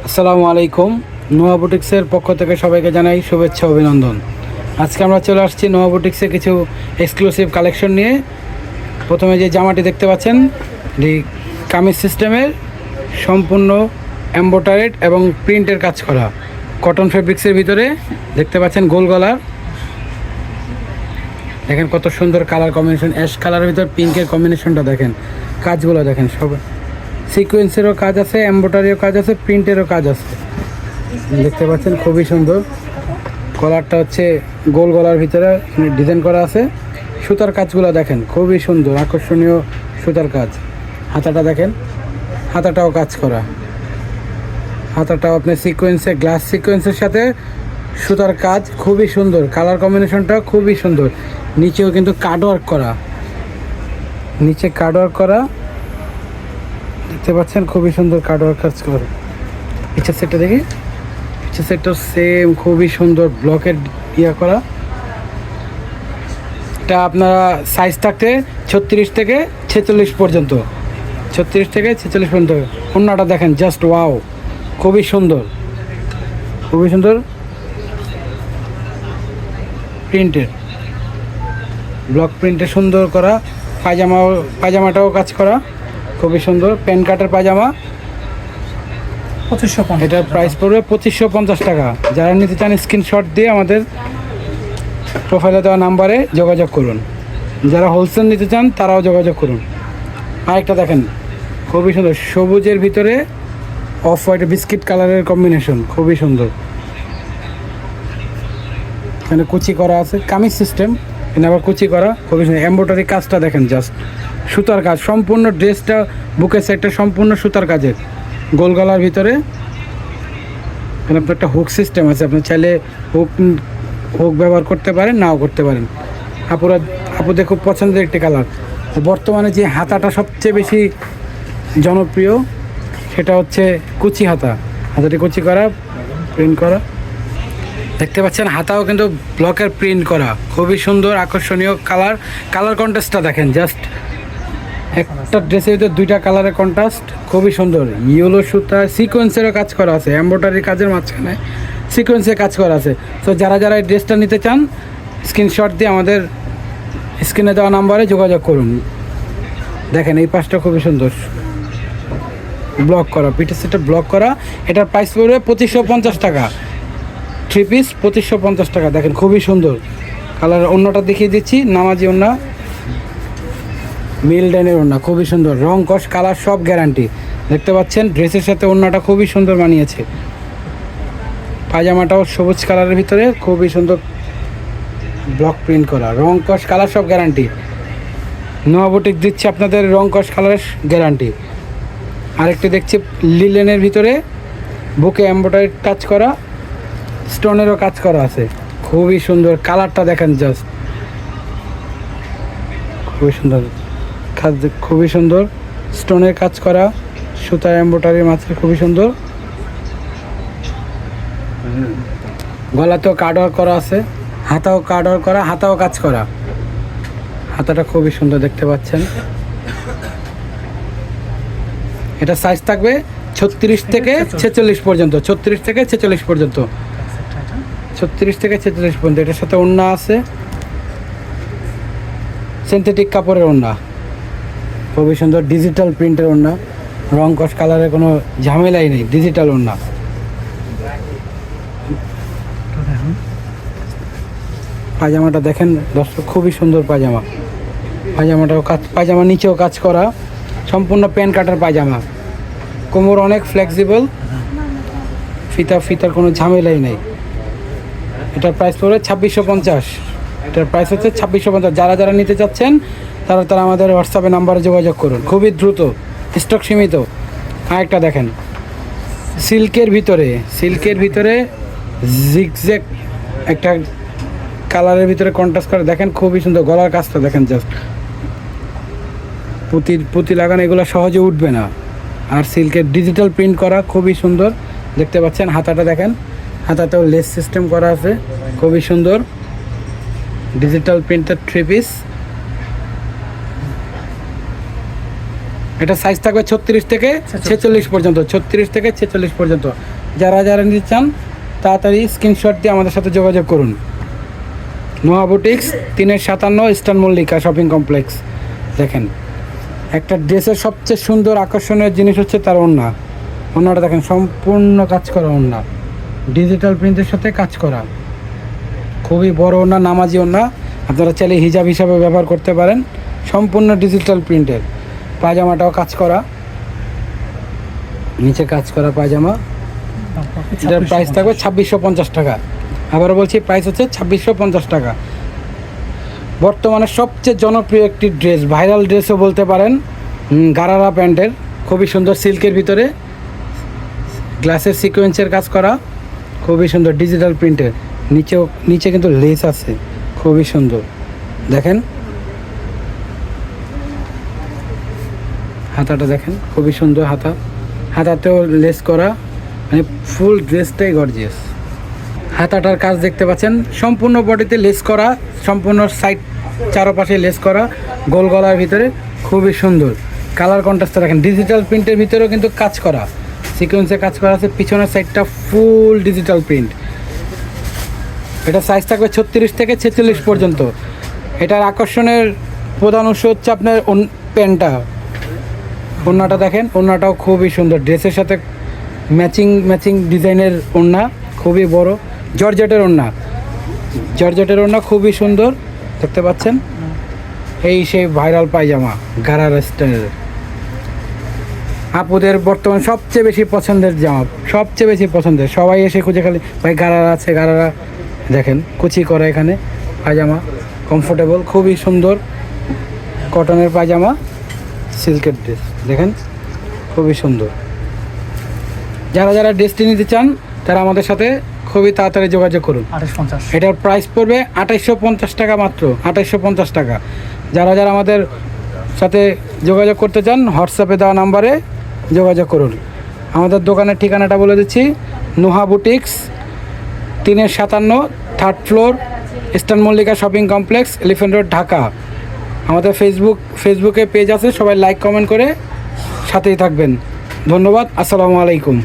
আসসালামু আলাইকুম। নোয়া বুটিক্সের পক্ষ থেকে সবাইকে জানাই শুভেচ্ছা অভিনন্দন। আজকে আমরা চলে আসছি নোয়া বুটিক্সে কিছু এক্সক্লুসিভ কালেকশন নিয়ে। প্রথমে যে জামাটি দেখতে পাচ্ছেন এটি কামিজ সিস্টেমের সম্পূর্ণ এমব্রয়ডারিড এবং প্রিন্টের কাজ করা কটন ফেব্রিক্সের ভিতরে দেখতে পাচ্ছেন গোল গলার। দেখেন কত সুন্দর কালার কম্বিনেশন, অ্যাশ কালারের ভিতর পিঙ্কের কম্বিনেশনটা দেখেন, কাজগুলো দেখেন, সব সিকোয়েন্সেরও কাজ আছে, এমব্রয়ডারিও কাজ আছে, প্রিন্টেরও কাজ আছে। দেখতে পাচ্ছেন খুবই সুন্দর। কলারটা হচ্ছে গোল গলার ভিতরে ডিজাইন করা আছে। সুতার কাজগুলো দেখেন খুবই সুন্দর, আকর্ষণীয় সুতার কাজ। হাতাটা দেখেন, হাতাটাও কাজ করা, হাতাটাও আপনার সিকোয়েন্সে গ্লাস সিকোয়েন্সের সাথে সুতার কাজ খুবই সুন্দর। কালার কম্বিনেশনটা খুবই সুন্দর। নিচেও কিন্তু কার্ডওয়ার্ক করা, নিচে কার্ডওয়ার্ক করা দেখতে পাচ্ছেন, খুবই সুন্দর কার্ডওয়ার্ক কাজ করা। পিছের সেটটা দেখি, পিছের সেটটা সেম খুবই সুন্দর ব্লকের ইয়া করা। এটা আপনারা সাইজ থাকতে 36 থেকে 46 পর্যন্ত, 36 থেকে 46 পর্যন্ত। ওন্নাটা দেখেন জাস্ট ওয়াও, খুবই সুন্দর, খুবই সুন্দর প্রিন্টের, ব্লক প্রিন্টে সুন্দর করা। পায়জামাটাও কাজ করা খুবই সুন্দর। প্যান কাটের পায়জামা 2550। এটার প্রাইস পড়বে 2550 টাকা। যারা নিতে চান স্ক্রিনশট দিয়ে আমাদের প্রোফাইলে দেওয়া নাম্বারে যোগাযোগ করুন। যারা হোলসেল নিতে চান তারাও যোগাযোগ করুন। আরেকটা দেখেন খুবই সুন্দর, সবুজের ভিতরে অফ হোয়াইট বিস্কিট কালারের কম্বিনেশন, খুবই সুন্দর। এখানে কুচি করা আছে, কামিজ সিস্টেম, এখানে আবার কুচি করা, খুবই সুন্দর। এমব্রয়ডারি কাজটা দেখেন জাস্ট, সুতার কাজ সম্পূর্ণ। ড্রেসটা বুকের সাইডটা সম্পূর্ণ সুতার কাজের, গোল গলার ভিতরে। এখানে আপনার একটা হুক সিস্টেম আছে, আপনি চাইলে হুক ব্যবহার করতে পারেন, নাও করতে পারেন। আপুদের খুব পছন্দের একটি কালার। বর্তমানে যে হাতাটা সবচেয়ে বেশি জনপ্রিয় সেটা হচ্ছে কুচি হাতা। হাতাটি কুচি করা, প্রিন্ট করা দেখতে পাচ্ছেন। হাতাও কিন্তু ব্লকের প্রিন্ট করা, খুবই সুন্দর আকর্ষণীয় কালার। কালার কন্ট্রাস্টটা দেখেন জাস্ট, একটা ড্রেসের ভিতরে দুইটা কালারের কন্ট্রাস্ট খুবই সুন্দর। ইয়েলো সুতা সিকোয়েন্সেরও কাজ করা আছে, এমব্রয়ডারি কাজের মাঝখানে সিকোয়েন্সের কাজ করা আছে। তো যারা যারা এই ড্রেসটা নিতে চান স্ক্রিনশট দিয়ে আমাদের স্ক্রিনে দেওয়া নাম্বারে যোগাযোগ করুন। দেখেন এই পাশটা খুবই সুন্দর, ব্লক করা, পিঠের সেটটা ব্লক করা। এটার প্রাইস পড়বে 2550 টাকা। 3 পিস 2550 টাকা। দেখেন খুবই সুন্দর কালার। অন্যটা দেখিয়ে দিচ্ছি, নামাজি ওন্না, মিল ডাইনের ওন্না, খুবই সুন্দর। রং কস কালার সব গ্যারান্টি। দেখতে পাচ্ছেন ড্রেসের সাথে ওন্নাটা খুবই সুন্দর মানিয়েছে। পায়জামাটাও সবুজ কালারের ভিতরে খুবই সুন্দর ব্লক প্রিন্ট করা, রং কস কালার সব গ্যারান্টি। নোয়া বুটিক দিচ্ছে আপনাদের রং কস কালারের গ্যারান্টি। আরেকটি দেখছি লিলেনের ভিতরে বুকে এমব্রয়ডারি কাজ করা, স্টোনেরও কাজ করা আছে, খুবই সুন্দর। কালারটা দেখেন জাস্ট, খুবই সুন্দর কাজ, খুবই সুন্দর। স্টোনের কাজ করা, সুতা এমব্রয়ডারির মাঝে খুবই সুন্দর। গলাতেও কার্ডওয়ার্ক করা আছে, হাতাও কার্ডওয়ার্ক করা, হাতাও কাজ করা। হাতাটা খুবই সুন্দর দেখতে পাচ্ছেন। এটা সাইজ থাকবে 36 থেকে 46 পর্যন্ত, 36 থেকে 46 পর্যন্ত, 36 থেকে 46 পর্যন্ত। এটার সাথে ওড়না আছে, সিনথেটিক কাপড়ের ওড়না, খুবই সুন্দর ডিজিটাল প্রিন্টের ওড়না। রং কস কালারের কোনো ঝামেলাই নেই, ডিজিটাল ওড়না। পায়জামাটা দেখেন দর্শক, খুবই সুন্দর পায়জামা। পায়জামাটাও কাজ, পায়জামা নিচেও কাজ করা, সম্পূর্ণ প্যান কাটার পায়জামা। কোমর অনেক ফ্লেক্সিবল, ফিতার কোনো ঝামেলাই নেই। এটার প্রাইস পড়বে 2650। এটার প্রাইস হচ্ছে 2650। যারা যারা নিতে চাচ্ছেন তারা আমাদের হোয়াটসঅ্যাপে নাম্বারে যোগাযোগ করুন, খুবই দ্রুত, স্টক সীমিত। আরেকটা দেখেন সিল্কের ভিতরে জিগজ্যাগ একটা কালারের ভিতরে কন্ট্রাস্ট করে, দেখেন খুবই সুন্দর। গলার কাজটা দেখেন জাস্ট, পুঁতি লাগানো, এগুলো সহজে উঠবে না। আর সিল্কের ডিজিটাল প্রিন্ট করা, খুবই সুন্দর দেখতে পাচ্ছেন। হাতাটা দেখেন, হাতাতেও লেস সিস্টেম করা আছে, খুবই সুন্দর ডিজিটাল প্রিন্টের 3 পিস। এটা সাইজ থাকবে 36 থেকে 46 পর্যন্ত, 36 থেকে 46 পর্যন্ত। যারা যারা নিতে চান তাড়াতাড়ি স্ক্রিনশট দিয়ে আমাদের সাথে যোগাযোগ করুন। Noha boutiques 357 eastern Mallika shopping complex. দেখেন একটা ড্রেসের সবচেয়ে সুন্দর আকর্ষণীয় জিনিস হচ্ছে তার ওড়না। ওড়নাটা দেখেন সম্পূর্ণ কাজ করা ওড়না, ডিজিটাল প্রিন্টের সাথে কাজ করা, খুবই বড় ওড়না, নামাজি ওড়না। আপনারা চাইলে হিজাব হিসাবে ব্যবহার করতে পারেন। সম্পূর্ণ ডিজিটাল প্রিন্টের। পায়জামাটাও কাজ করা, নিচে কাজ করা পায়জামা। এটার প্রাইস থাকবে 2650 টাকা। আবারও বলছি, প্রাইস হচ্ছে 2650 টাকা। বর্তমানে সবচেয়ে জনপ্রিয় একটি ড্রেস, ভাইরাল ড্রেসও বলতে পারেন, গারারা প্যান্টের, খুবই সুন্দর সিল্কের ভিতরে গ্লাসের সিকোয়েন্সের কাজ করা, খুবই সুন্দর ডিজিটাল প্রিন্টের। নিচে কিন্তু লেস আছে, খুবই সুন্দর। দেখেন হাতাটা দেখেন, খুবই সুন্দর হাতাতেও লেস করা, মানে ফুল ড্রেসটাই গর্জিয়াস। হাতাটার কাজ দেখতে পাচ্ছেন, সম্পূর্ণ বডিতে লেস করা, সম্পূর্ণ সাইড চারপাশে লেস করা, গোল গলার ভিতরে, খুবই সুন্দর। কালার কন্ট্রাস্টটা দেখেন, ডিজিটাল প্রিন্টের ভিতরেও কিন্তু কাজ করা, সিকোয়েন্সে কাজ করা আছে। পিছনের সাইডটা ফুল ডিজিটাল প্রিন্ট। এটা সাইজ থাকবে 36 থেকে 46 পর্যন্ত। এটার আকর্ষণের প্রধান উৎস হচ্ছে আপনার প্যান্টটা। ওড়নাটা দেখেন, ওড়নাটাও খুবই সুন্দর, ড্রেসের সাথে ম্যাচিং ডিজাইনের ওড়না, খুবই বড়, জর্জেটের ওড়না, খুবই সুন্দর দেখতে পাচ্ছেন। এই সেই ভাইরাল পায়জামা গারারা স্টাইলের, আপুদের বর্তমান সবচেয়ে বেশি পছন্দের জামা, সবচেয়ে বেশি পছন্দের। সবাই এসে খুঁজে খালি ভাই গারারা আছে, গারারা। দেখেন কুচি করা এখানে পায়জামা, কমফোর্টেবল, খুবই সুন্দর কটনের পায়জামা, সিল্কের ড্রেস দেখেন, খুবই সুন্দর। যারা যারা ড্রেসটি নিতে চান তারা আমাদের সাথে খুবই তাড়াতাড়ি যোগাযোগ করুন। 2850। এটার প্রাইস পড়বে 2850 টাকা, মাত্র 2850 টাকা। যারা যারা আমাদের সাথে যোগাযোগ করতে চান হোয়াটসঅ্যাপে দেওয়া নাম্বারে যোগাযোগ করুন। আমাদের দোকানের ঠিকানাটা বলে দিচ্ছি, Noha boutiques 357 third floor eastern Mallika shopping complex, elephant road, Dhaka. আমাদের ফেসবুকে পেজ আছে, সবাই লাইক কমেন্ট করে সাথেই থাকবেন। ধন্যবাদ, আসসালামু আলাইকুম।